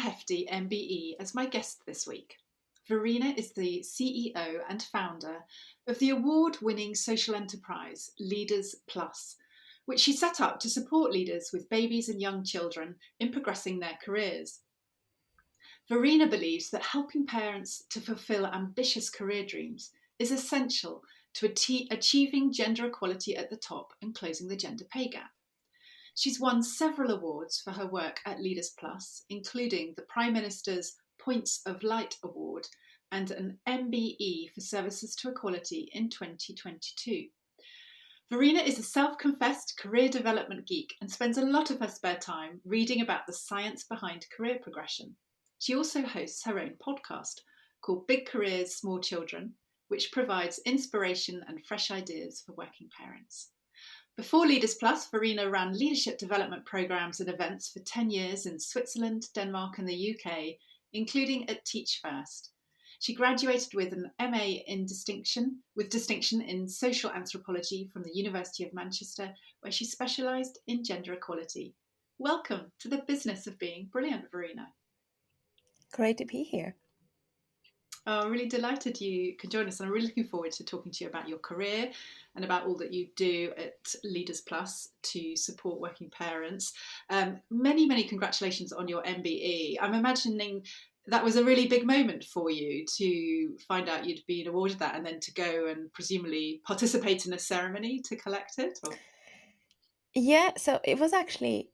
Hefti MBE as my guest this week. Verena is the CEO and founder of the award-winning social enterprise LeadersPlus, which she set up to support leaders with babies and young children in progressing their careers. Verena believes that helping parents to fulfil ambitious career dreams is essential to achieving gender equality at the top and closing the gender pay gap. She's won several awards for her work at LeadersPlus, including the Prime Minister's Points of Light Award and an MBE for Services to Equality in 2022. Verena is a self-confessed career development geek and spends a lot of her spare time reading about the science behind career progression. She also hosts her own podcast called Big Careers, Small Children, which provides inspiration and fresh ideas for working parents. Before LeadersPlus, Verena ran leadership development programs and events for 10 years in Switzerland, Denmark and the UK, including at Teach First. She graduated with an MA with distinction in social anthropology from the University of Manchester, where she specialised in gender equality. Welcome to the business of being brilliant, Verena. Great to be here. I'm really delighted you can join us, and I'm really looking forward to talking to you about your career and about all that you do at LeadersPlus to support working parents. Many congratulations on your MBE. I'm imagining that was a really big moment for you to find out you'd been awarded that and then to go and presumably participate in a ceremony to collect it. Or... Yeah, so it was actually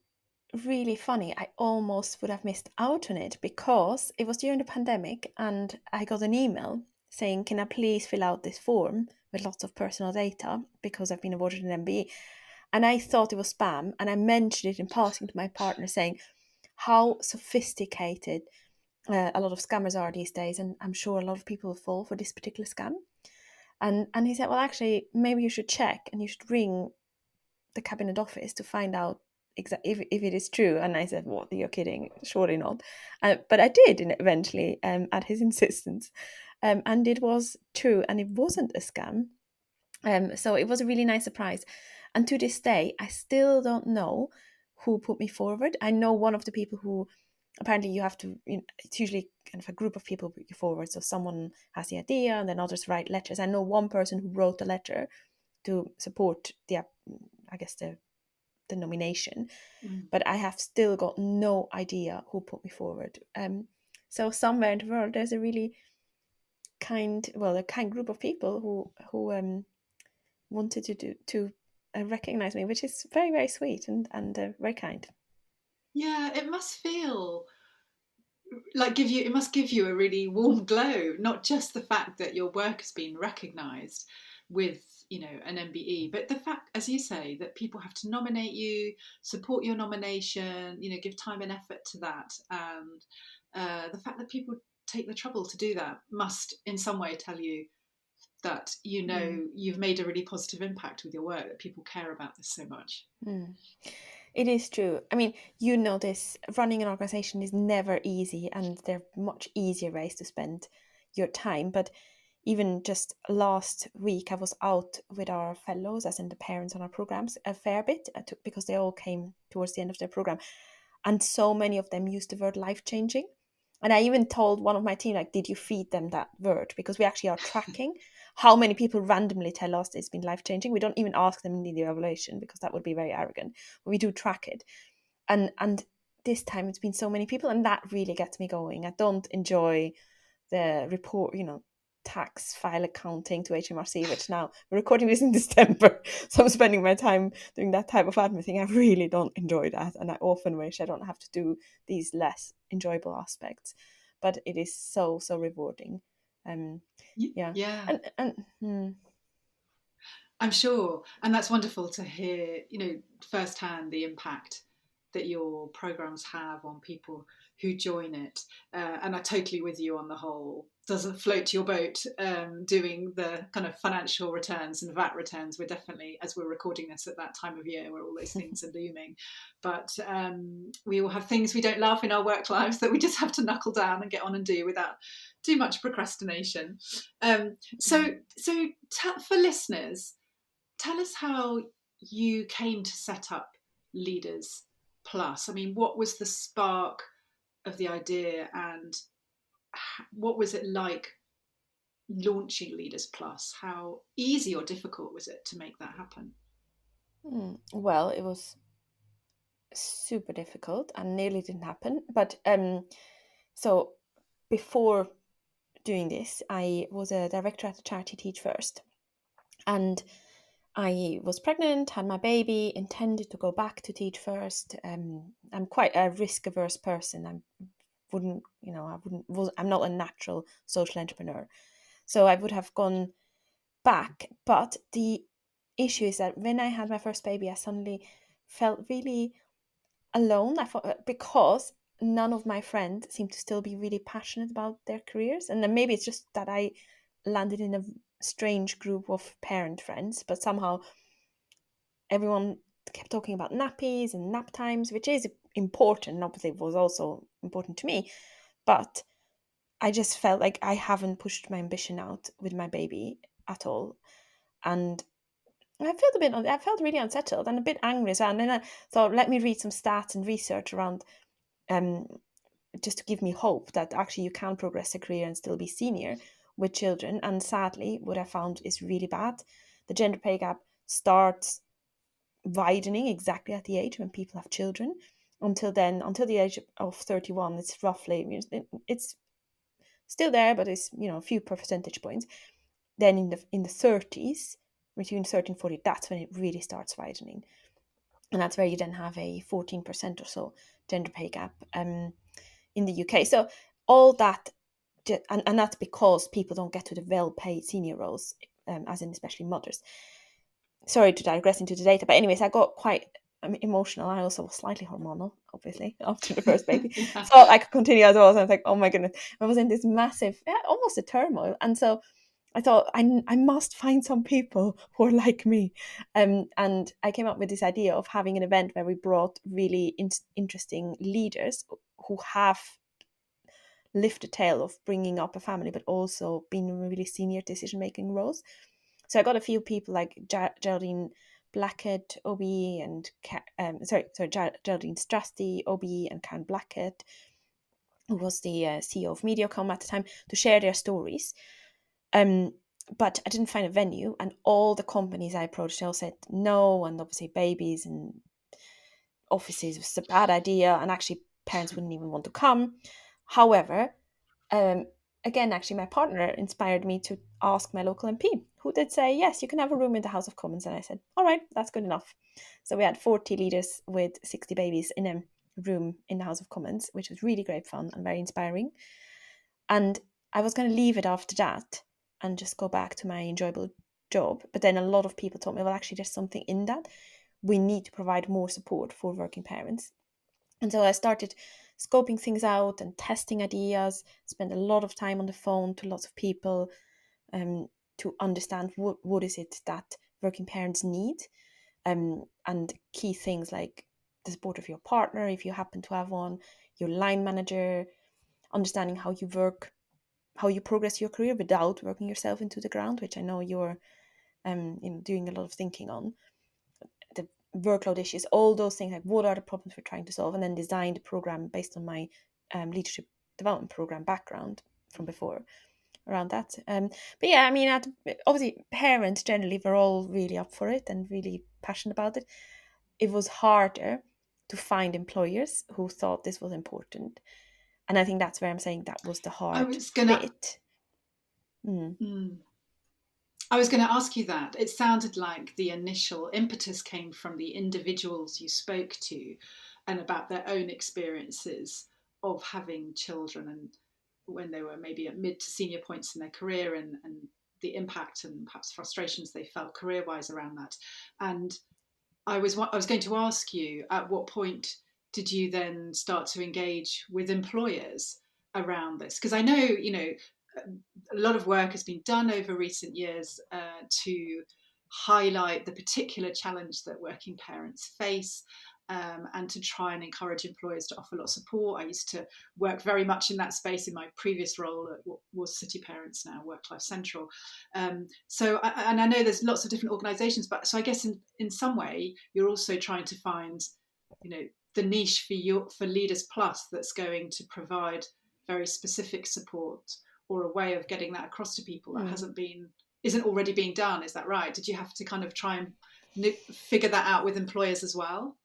really funny. I almost would have missed out on it because it was during the pandemic and I got an email saying, can I please fill out this form with lots of personal data because I've been awarded an MBE. And I thought it was spam, and I mentioned it in passing to my partner saying how sophisticated a lot of scammers are these days, and I'm sure a lot of people will fall for this particular scam. And he said, well, actually, maybe you should check and you should ring the cabinet office to find out if it is true. And I said, what, you're kidding, surely not. But I did eventually at his insistence, and it was true, and it wasn't a scam. So it was a really nice surprise, and to this day I still don't know who put me forward. I know one of the people who apparently you have to, it's usually kind of a group of people put you forward, so someone has the idea and then others write letters. I know one person who wrote a letter to support the nomination, but I have still got no idea who put me forward. So somewhere in the world there's a really kind group of people who wanted to recognize me, which is very, very sweet and very kind. Yeah, it must feel like it must give you a really warm glow, not just the fact that your work has been recognised with an MBE, but the fact, as you say, that people have to nominate you, support your nomination, give time and effort to that, and the fact that people take the trouble to do that must in some way tell you that you've made a really positive impact with your work, that people care about this so much. It is true. I mean, this running an organization is never easy, and there are much easier ways to spend your time. But even just last week, I was out with our fellows, as in the parents on our programs, a fair bit, because they all came towards the end of their program. And so many of them used the word life-changing. And I even told one of my team, like, did you feed them that word? Because we actually are tracking how many people randomly tell us it's been life-changing. We don't even ask them in the evaluation because that would be very arrogant. But we do track it. And this time it's been so many people, and that really gets me going. I don't enjoy the report, tax file accounting to HMRC, which now we're recording this in December, so I'm spending my time doing that type of admin thing. I really don't enjoy that, and I often wish I don't have to do these less enjoyable aspects, but it is so rewarding. Yeah. And I'm sure, and that's wonderful to hear, firsthand the impact that your programs have on people who join it. And I'm totally with you on the whole. Doesn't float your boat doing the kind of financial returns and VAT returns. We're definitely, as we're recording this at that time of year where all those things are looming. But we all have things we don't love in our work lives that we just have to knuckle down and get on and do without too much procrastination. So for listeners, tell us how you came to set up LeadersPlus. I mean, what was the spark of the idea, and what was it like launching Leaders Plus? How easy or difficult was it to make that happen? Well, it was super difficult and nearly didn't happen. But so before doing this, I was a director at a charity, Teach First, and I was pregnant, had my baby, intended to go back to Teach First. I'm quite a risk averse person. I'm not a natural social entrepreneur, so I would have gone back. But the issue is that when I had my first baby, I suddenly felt really alone. I thought because none of my friends seem to still be really passionate about their careers, and then maybe it's just that I landed in a strange group of parent friends, but somehow everyone kept talking about nappies and nap times, which is important, and obviously was also important to me, but I just felt like I haven't pushed my ambition out with my baby at all. And I felt really unsettled and a bit angry as well. And then I thought, let me read some stats and research around um, just to give me hope that actually you can progress a career and still be senior with children. And sadly, what I found is really bad. The gender pay gap starts widening exactly at the age when people have children. Until then, until the age of 31, it's roughly, it's still there, but it's, a few percentage points. Then in the 30s, between 30 and 40, that's when it really starts widening. And that's where you then have a 14% or so gender pay gap in the UK. So all that, and that's because people don't get to the well-paid senior roles, as in especially mothers. Sorry to digress into the data, but anyways, I got quite emotional. I also was slightly hormonal, obviously, after the first baby. Yeah. So I could continue as well. So I was like, oh my goodness. I was in this massive, almost a turmoil. And so I thought, I must find some people who are like me. And I came up with this idea of having an event where we brought really interesting leaders who have lived the tale of bringing up a family, but also being in really senior decision-making roles. So I got a few people like Geraldine Blackett, OBE, and Geraldine Strasty, OBE, and Karen Blackett, who was the CEO of Mediacom at the time, to share their stories. But I didn't find a venue, and all the companies I approached all said no, and obviously babies and offices was a bad idea, and actually parents wouldn't even want to come. However, again, actually, my partner inspired me to ask my local MP, who did say, yes, you can have a room in the House of Commons. And I said, all right, that's good enough. So we had 40 leaders with 60 babies in a room in the House of Commons, which was really great fun and very inspiring. And I was going to leave it after that and just go back to my enjoyable job. But then a lot of people told me, well, actually, there's something in that. We need to provide more support for working parents. And so I started scoping things out and testing ideas, spent a lot of time on the phone to lots of people to understand what is it that working parents need, and key things like the support of your partner, if you happen to have one, your line manager, understanding how you work, how you progress your career without working yourself into the ground, which I know you're doing a lot of thinking on. The workload issues, all those things, like what are the problems we're trying to solve, and then design the program based on my leadership development program background from before around that. But yeah, I mean, obviously parents generally were all really up for it and really passionate about it. It was harder to find employers who thought this was important, and I think that's where I'm saying that was the I hard was gonna. bit. Mm. I was going to ask you that. It sounded like the initial impetus came from the individuals you spoke to and about their own experiences of having children, and when they were maybe at mid to senior points in their career, and the impact and perhaps frustrations they felt career-wise around that. And I was going to ask you, at what point did you then start to engage with employers around this? Because I know, a lot of work has been done over recent years to highlight the particular challenge that working parents face, and to try and encourage employers to offer a lot of support. I used to work very much in that space in my previous role at what was City Parents, now Work Life Central. And I know there's lots of different organisations, but so I guess in some way you're also trying to find, the niche for Leaders Plus that's going to provide very specific support or a way of getting that across to people that isn't already being done. Is that right? Did you have to kind of try and figure that out with employers as well?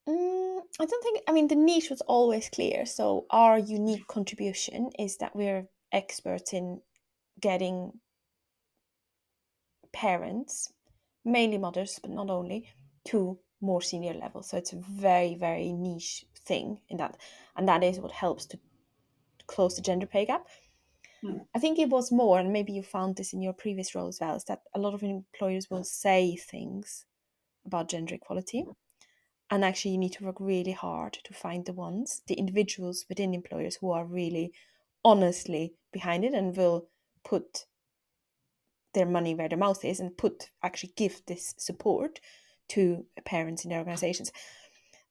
I don't think, I mean, the niche was always clear. So our unique contribution is that we're experts in getting parents, mainly mothers, but not only, to more senior levels. So it's a very, very niche thing in that. And that is what helps to close the gender pay gap. I think it was more, and maybe you found this in your previous role as well, is that a lot of employers will say things about gender equality. And actually, you need to work really hard to find the individuals within employers who are really honestly behind it and will put their money where their mouth is and actually give this support to parents in their organizations.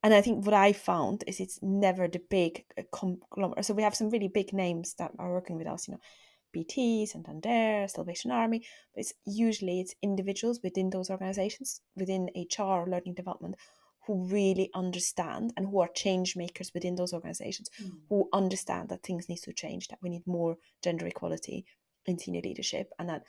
And I think what I found is it's never the big conglomerate. So we have some really big names that are working with us, BT, Santander, Salvation Army, but it's individuals within those organizations, within HR or learning development, who really understand and who are change makers within those organizations, who understand that things need to change, that we need more gender equality in senior leadership, and that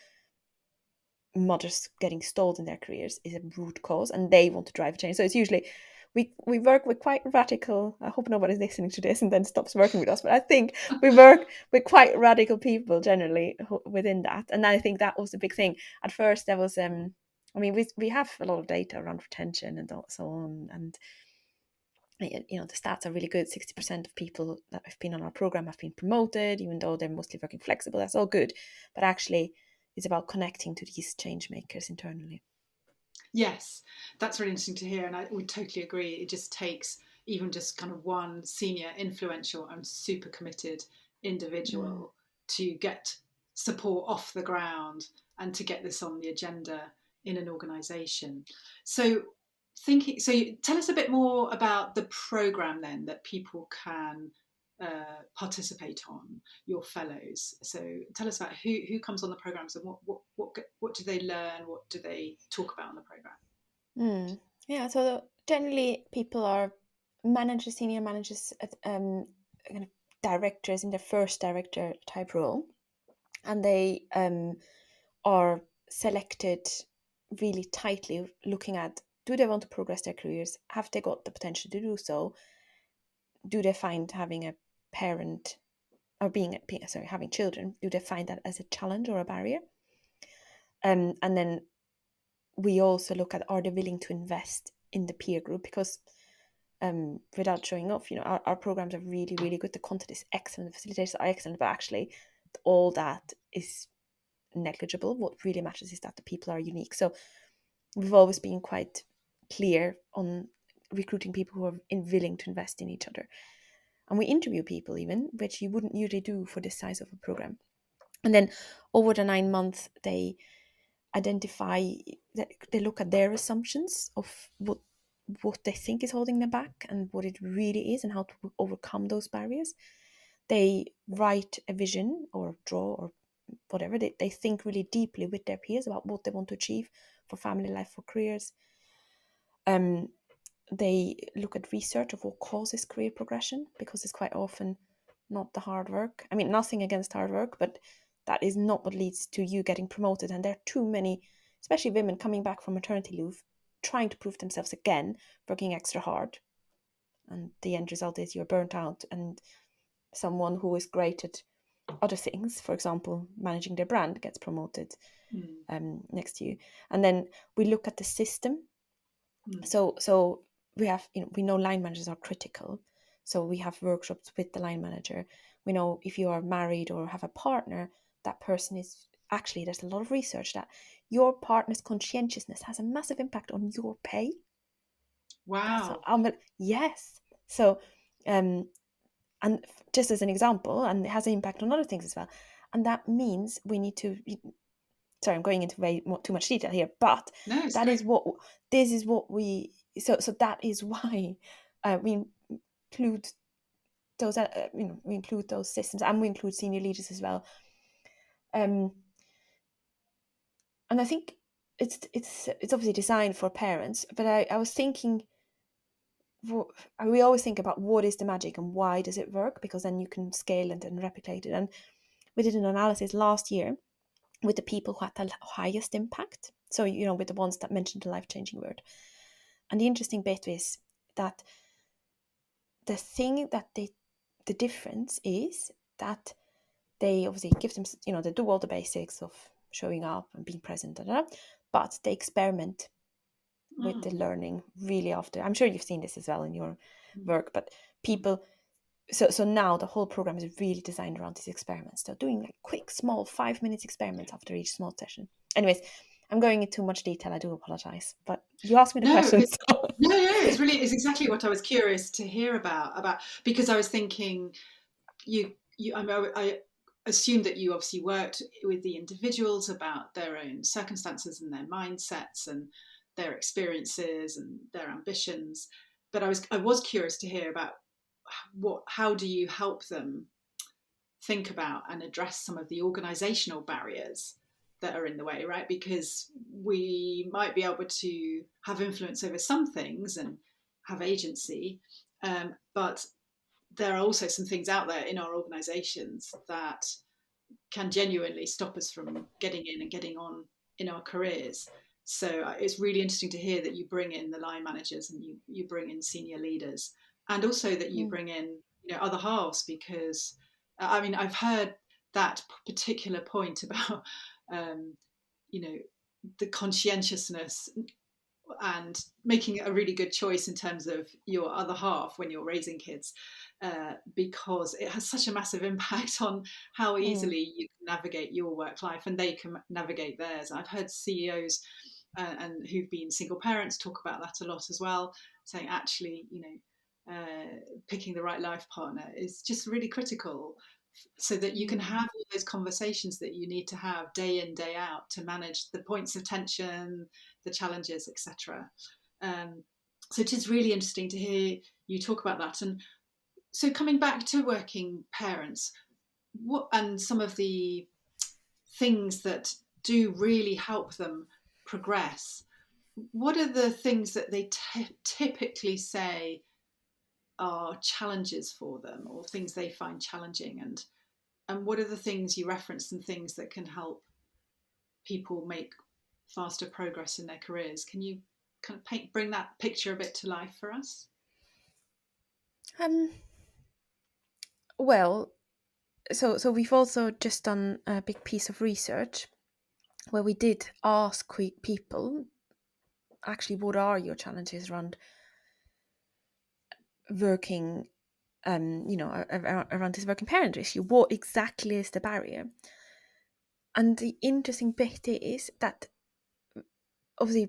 mothers getting stalled in their careers is a root cause, and they want to drive change. So it's usually we work with quite radical. I hope nobody's listening to this and then stops working with us. But I think we work with quite radical people generally within that, and I think that was the big thing. At first, there was we have a lot of data around retention and so on, and the stats are really good. 60% of people that have been on our program have been promoted, even though they're mostly working flexible. That's all good, but actually, it's about connecting to these change makers internally. Yes, that's really interesting to hear, and I would totally agree. It just takes even just kind of one senior, influential, and super committed individual to get support off the ground and to get this on the agenda in an organisation. So, tell us a bit more about the programme then that people can participate on, your fellows. So tell us about who comes on the programs and what do they learn, what do they talk about on the program. Yeah, so generally people are managers, senior managers, kind of directors in their first director type role, and they are selected really tightly, looking at, do they want to progress their careers, have they got the potential to do so, do they find having a parent or having children, do they find that as a challenge or a barrier? And then we also look at, are they willing to invest in the peer group? Because without showing off, our programs are really, really good. The content is excellent, the facilitators are excellent, but actually all that is negligible. What really matters is that the people are unique. So we've always been quite clear on recruiting people who are willing to invest in each other. And we interview people even, which you wouldn't usually do for this size of a program. And then over the 9 months, they identify, they look at their assumptions of what they think is holding them back and what it really is and how to overcome those barriers. They write a vision or draw or whatever. They think really deeply with their peers about what they want to achieve for family life, for careers. They look at research of what causes career progression, because it's quite often not the hard work. I mean, nothing against hard work, but that is not what leads to you getting promoted. And there are too many, especially women coming back from maternity leave, trying to prove themselves again, working extra hard. And the end result is you're burnt out, and someone who is great at other things, for example, managing their brand, gets promoted next to you. And then we look at the system. So we have, we know line managers are critical. So we have workshops with the line manager. We know if you are married or have a partner, that person is actually, there's a lot of research that your partner's conscientiousness has a massive impact on your pay. Wow. Yes. So, and just as an example, and it has an impact on other things as well. And that means we need to, sorry, I'm going into too much detail here, but No, that great. is what, this is what we, so that is why we include those, we include those systems, and we include senior leaders as well. And I think it's obviously designed for parents, but I was thinking, we always think about what is the magic and why does it work, because then you can scale it and replicate it. And we did an analysis last year with the people who had the highest impact. So, with the ones that mentioned the life-changing word. And the interesting bit is that the thing that the difference is that they obviously give them, they do all the basics of showing up and being present, but they experiment with the learning really after. I'm sure you've seen this as well in your work, but people, so now the whole program is really designed around these experiments. They're doing like quick, small 5 minutes experiments after each small session. Anyways, I'm going into too much detail. I do apologize, but you asked me the No, question. So. no, it's exactly what I was curious to hear about, because I was thinking I assumed that you obviously worked with the individuals about their own circumstances and their mindsets and their experiences and their ambitions. But I was curious to hear about how do you help them think about and address some of the organizational barriers that are in the way, right? Because we might be able to have influence over some things and have agency, but there are also some things out there in our organizations that can genuinely stop us from getting in and getting on in our careers. So it's really interesting to hear that you bring in the line managers and you bring in senior leaders, and also that you bring in other halves, because I've heard that particular point about you know the conscientiousness and making a really good choice in terms of your other half when you're raising kids, because it has such a massive impact on how easily you can navigate your work life and they can navigate theirs. I've heard CEOs and who've been single parents talk about that a lot as well, saying actually, picking the right life partner is just really critical, so that you can have all those conversations that you need to have day in, day out to manage the points of tension, the challenges, etc. So it is really interesting to hear you talk about that. And so coming back to working parents, what and some of the things that do really help them progress, what are the things that they typically say are challenges for them, or things they find challenging, and what are the things you referenced and things that can help people make faster progress in their careers? Can you kind of bring that picture a bit to life for us? Well, so we've also just done a big piece of research where we did ask people, actually, what are your challenges around working, around this working parent issue? What exactly is the barrier? And the interesting bit is that obviously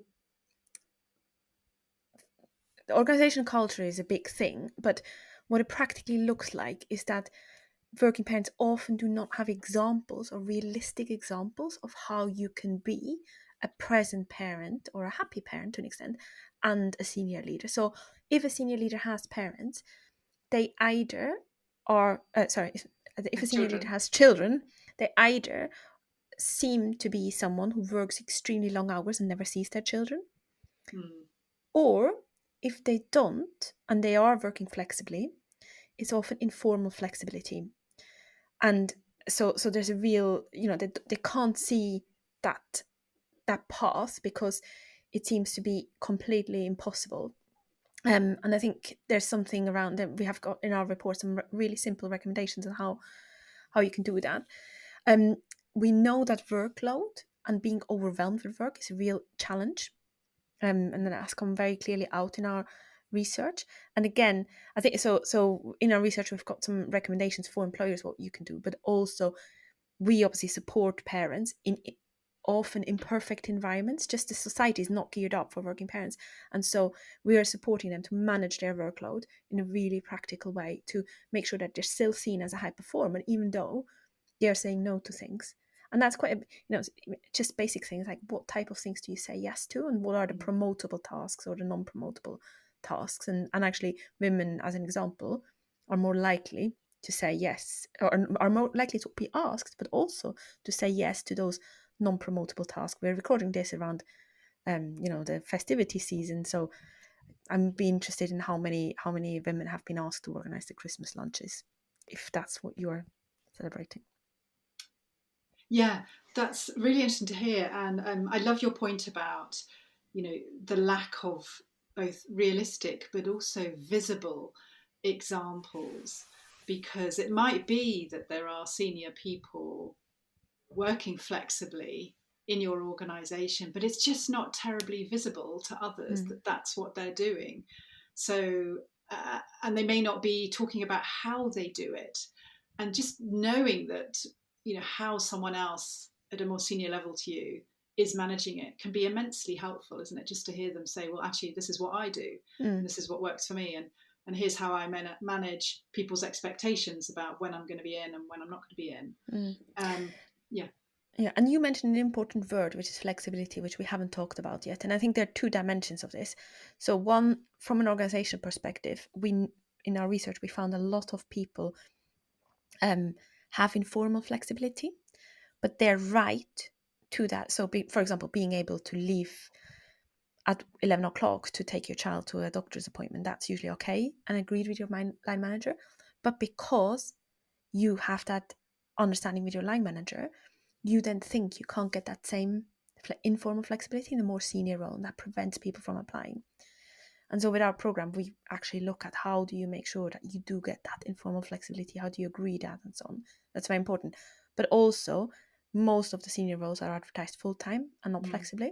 the organizational culture is a big thing, but what it practically looks like is that working parents often do not have examples or realistic examples of how you can be a present parent or a happy parent to an extent and a senior leader. So if a senior leader has parents, they either are, if a senior leader has children, they either seem to be someone who works extremely long hours and never sees their children, or if they don't and they are working flexibly, it's often informal flexibility. And so there's a real, they can't see that path because it seems to be completely impossible. And I think there's something around that. We have got in our report some really simple recommendations on how you can do that. We know that workload and being overwhelmed with work is a real challenge. And that has come very clearly out in our research. And again, I think so in our research we've got some recommendations for employers what you can do, but also we obviously support parents in often imperfect environments. Just the society is not geared up for working parents, and so we are supporting them to manage their workload in a really practical way to make sure that they're still seen as a high performer even though they are saying no to things. And that's quite just basic things like what type of things do you say yes to, and what are the promotable tasks or the non-promotable tasks. And actually women, as an example, are more likely to say yes, or are more likely to be asked, but also to say yes to those non-promotable tasks. We're recording this around the festivity season, so I'm be interested in how many women have been asked to organize the Christmas lunches, if that's what you're celebrating. Yeah, that's really interesting to hear. And I love your point about, the lack of both realistic but also visible examples, because it might be that there are senior people working flexibly in your organization, but it's just not terribly visible to others that that's what they're doing. So, and they may not be talking about how they do it. And just knowing that, how someone else at a more senior level to you is managing it can be immensely helpful, isn't it? Just to hear them say, well, actually, this is what I do, and this is what works for me. And here's how I manage people's expectations about when I'm going to be in and when I'm not going to be in. Yeah. Yeah, and you mentioned an important word, which is flexibility, which we haven't talked about yet. And I think there are two dimensions of this. So one, from an organization perspective, in our research, we found a lot of people have informal flexibility, but they're right to that. So, for example, being able to leave at 11 o'clock to take your child to a doctor's appointment, that's usually okay and agreed with your line manager. But because you have that understanding with your line manager, you then think you can't get that same informal flexibility in a more senior role, and that prevents people from applying. And so with our program, we actually look at how do you make sure that you do get that informal flexibility, how do you agree that, and so on. That's very important. But also, most of the senior roles are advertised full-time and not flexibly.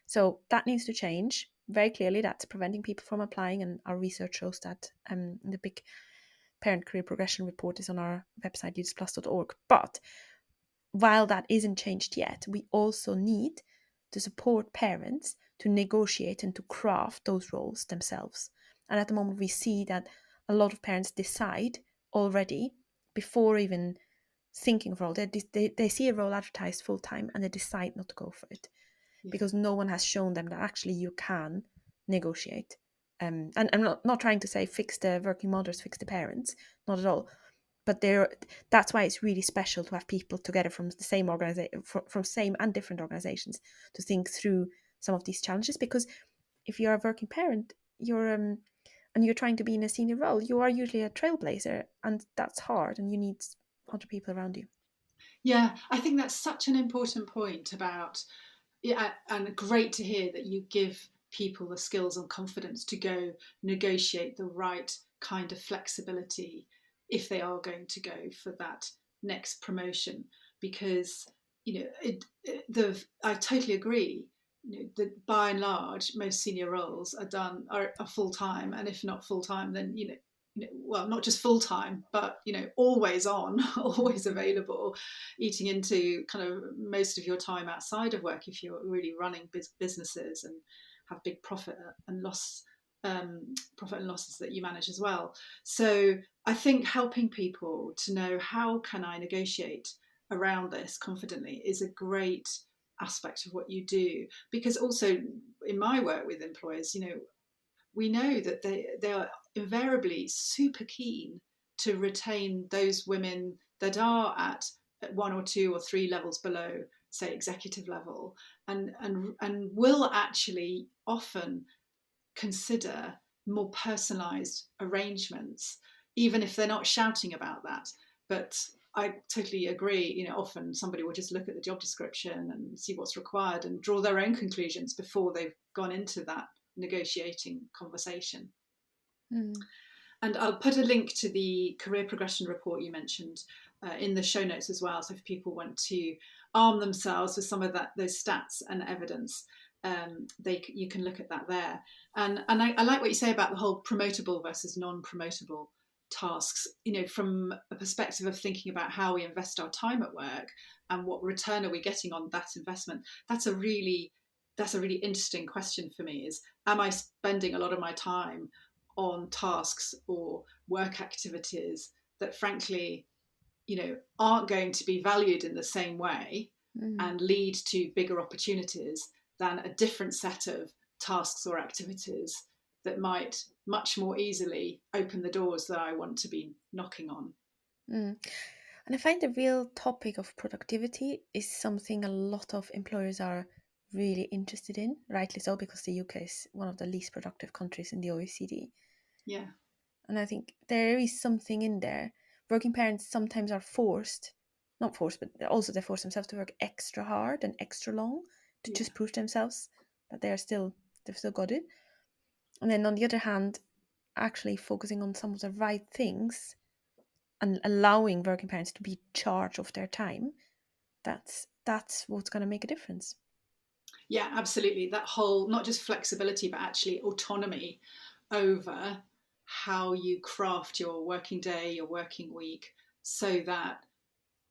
So that needs to change very clearly. That's preventing people from applying, and our research shows that. The big parent career progression report is on our website, leadersplus.org. But while that isn't changed yet, we also need to support parents to negotiate and to craft those roles themselves. And at the moment, we see that a lot of parents decide already before even thinking of a role. They see a role advertised full time and they decide not to go for it because no one has shown them that actually you can negotiate. And I'm not trying to say fix the working mothers, fix the parents, not at all. But that's why it's really special to have people together from the same organization, from same and different organizations, to think through some of these challenges. Because if you're a working parent, and you're trying to be in a senior role, you are usually a trailblazer, and that's hard, and you need other people around you. Yeah, I think that's such an important point about, yeah, and great to hear that you give people the skills and confidence to go negotiate the right kind of flexibility if they are going to go for that next promotion. Because I totally agree. That by and large, most senior roles are full time, and if not full time, then well, not just full time, but always on, always available, eating into kind of most of your time outside of work if you're really running businesses and have big profit and losses that you manage as well. So I think helping people to know how can I negotiate around this confidently is a great aspect of what you do, because also in my work with employers, we know that they are invariably super keen to retain those women that are at one or two or three levels below, say, executive level, and will actually often consider more personalized arrangements, even if they're not shouting about that. But I totally agree. Often somebody will just look at the job description and see what's required and draw their own conclusions before they've gone into that negotiating conversation. And I'll put a link to the career progression report you mentioned in the show notes as well. So if people want to arm themselves with some of those stats and evidence, you can look at that there. And I like what you say about the whole promotable versus non-promotable tasks. From a perspective of thinking about how we invest our time at work and what return are we getting on that investment. That's a really interesting question for me. Is, am I spending a lot of my time on tasks or work activities that frankly aren't going to be valued in the same way and lead to bigger opportunities than a different set of tasks or activities that might much more easily open the doors that I want to be knocking on. And I find the real topic of productivity is something a lot of employers are really interested in, rightly so, because the UK is one of the least productive countries in the OECD. Yeah. And I think there is something in there. Working parents sometimes are not forced, but also they force themselves to work extra hard and extra long to just prove themselves that they've still got it. And then on the other hand, actually focusing on some of the right things and allowing working parents to be in charge of their time, that's what's going to make a difference. Yeah, absolutely. That whole, not just flexibility, but actually autonomy over how you craft your working day, your working week, so that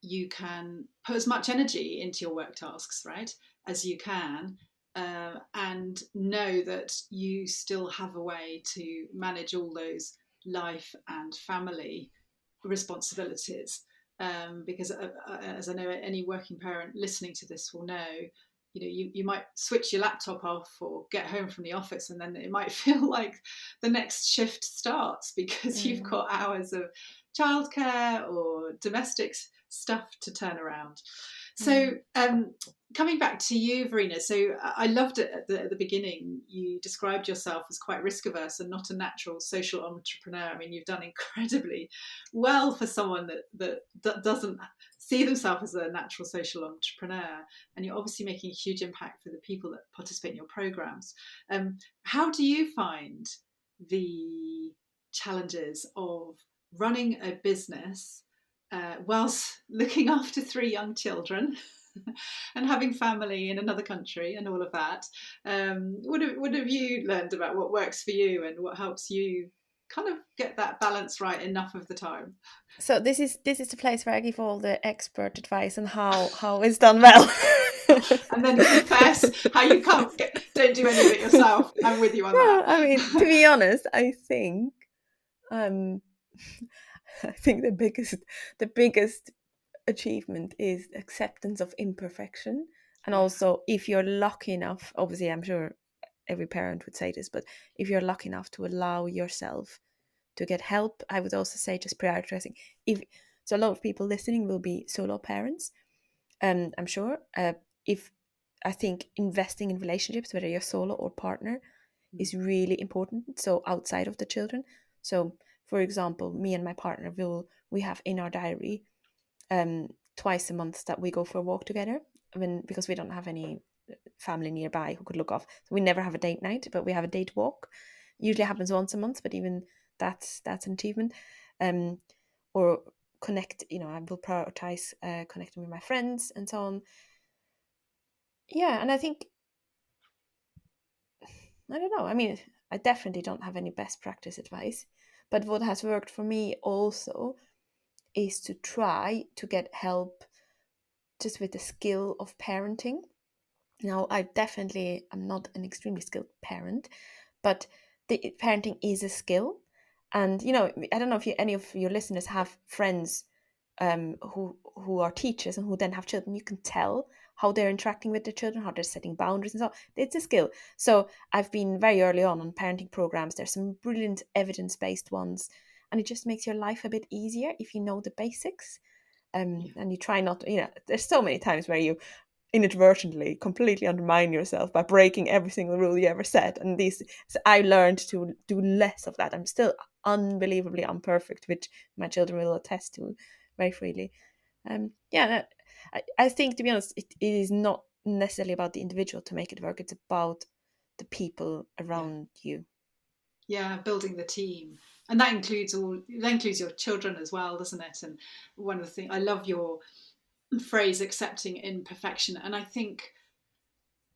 you can put as much energy into your work tasks, right, as you can, and know that you still have a way to manage all those life and family responsibilities. Because as I know, any working parent listening to this will know, you might switch your laptop off or get home from the office, and then it might feel like the next shift starts because you've got hours of childcare or domestic stuff to turn around. So coming back to you, Verena, so I loved it at the beginning. You described yourself as quite risk averse and not a natural social entrepreneur. I mean, you've done incredibly well for someone that doesn't see themselves as a natural social entrepreneur, and you're obviously making a huge impact for the people that participate in your programs. How do you find the challenges of running a business whilst looking after 3 young children and having family in another country and all of that? What have you learned about what works for you and what helps you kind of get that balance right enough of the time? So this is the place where I give all the expert advice on how it's done well. And then confess how you don't do any of it yourself. I'm with you on that. I mean, to be honest, I think um I think the biggest achievement is acceptance of imperfection. And Yeah. also, if you're lucky enough, obviously I'm sure every parent would say this, but if you're lucky enough to allow yourself to get help, I would also say just prioritizing. If so, a lot of people listening will be solo parents, I'm sure. If I think investing in relationships, whether you're solo or partner, is really important. So outside of the children. So for example, me and my partner we have in our diary twice a month that we go for a walk together. Because we don't have any family nearby who could look off, so we never have a date night, but we have a date walk. Usually happens once a month, but even that's an achievement. Or connect. I will prioritize connecting with my friends and so on. Yeah, and I think I don't know. I mean, I definitely don't have any best practice advice, but what has worked for me also is to try to get help just with the skill of parenting. Now, I'm not an extremely skilled parent, but the parenting is a skill. And, I don't know if any of your listeners have friends who are teachers and who then have children. You can tell how they're interacting with their children, how they're setting boundaries and so on. It's a skill. So I've been very early on parenting programs. There's some brilliant evidence-based ones, and it just makes your life a bit easier if you know the basics. And you try not to, there's so many times where you inadvertently completely undermine yourself by breaking every single rule you ever set. And so I learned to do less of that. I'm still unbelievably imperfect, which my children will attest to very freely. I think, to be honest, it is not necessarily about the individual to make it work. It's about the people around you. Yeah, building the team. And that includes your children as well, doesn't it? And one of the things, I love your phrase, accepting imperfection. And I think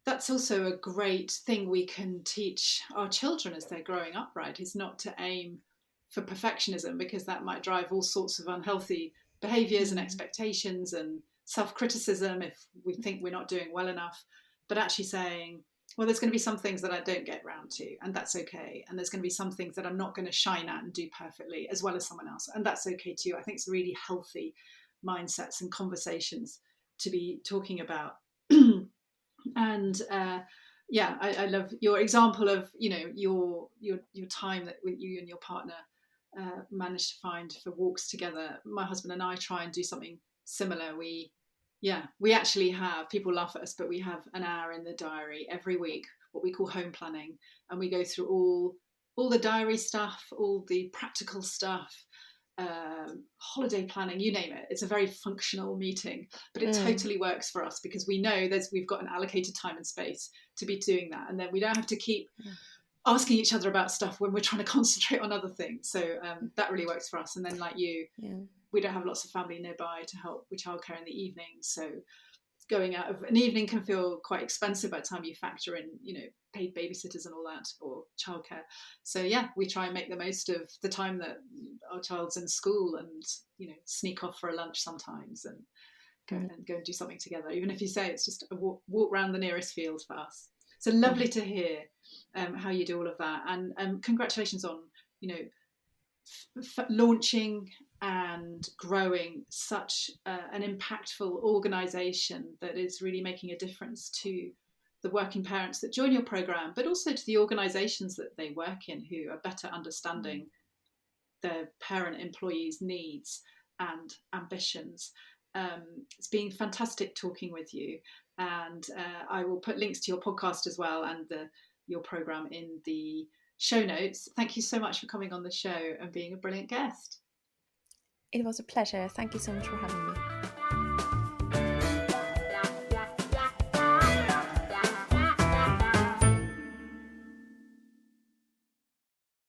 that's also a great thing we can teach our children as they're growing up, right? Is not to aim for perfectionism, because that might drive all sorts of unhealthy behaviors and expectations and self-criticism if we think we're not doing well enough. But actually saying, well, there's going to be some things that I don't get round to, and that's okay. And there's going to be some things that I'm not going to shine at and do perfectly as well as someone else, and that's okay too. I think it's really healthy mindsets and conversations to be talking about. And I love your example of your time that you and your partner managed to find for walks together. My husband and I try and do something similar. We Yeah, we actually have, people laugh at us, but we have an hour in the diary every week, what we call home planning, and we go through all the diary stuff, all the practical stuff, holiday planning, you name it. It's a very functional meeting, but it Mm. totally works for us because we know we've got an allocated time and space to be doing that, and then we don't have to keep Yeah. asking each other about stuff when we're trying to concentrate on other things. So that really works for us. And then, like you, Yeah. we don't have lots of family nearby to help with childcare in the evening, so going out of an evening can feel quite expensive by the time you factor in, paid babysitters and all that, or childcare. So yeah, we try and make the most of the time that our child's in school, and sneak off for a lunch sometimes, and Mm. go and do something together, even if you say it's just a walk around the nearest field for us. So Mm. lovely to hear how you do all of that, and congratulations on you know launching and growing such an impactful organisation that is really making a difference to the working parents that join your programme, but also to the organisations that they work in, who are better Mm. understanding their parent employees' needs and ambitions. It's been fantastic talking with you, and I will put links to your podcast as well, and your programme in the show notes. Thank you so much for coming on the show and being a brilliant guest. It was a pleasure. Thank you so much for having me.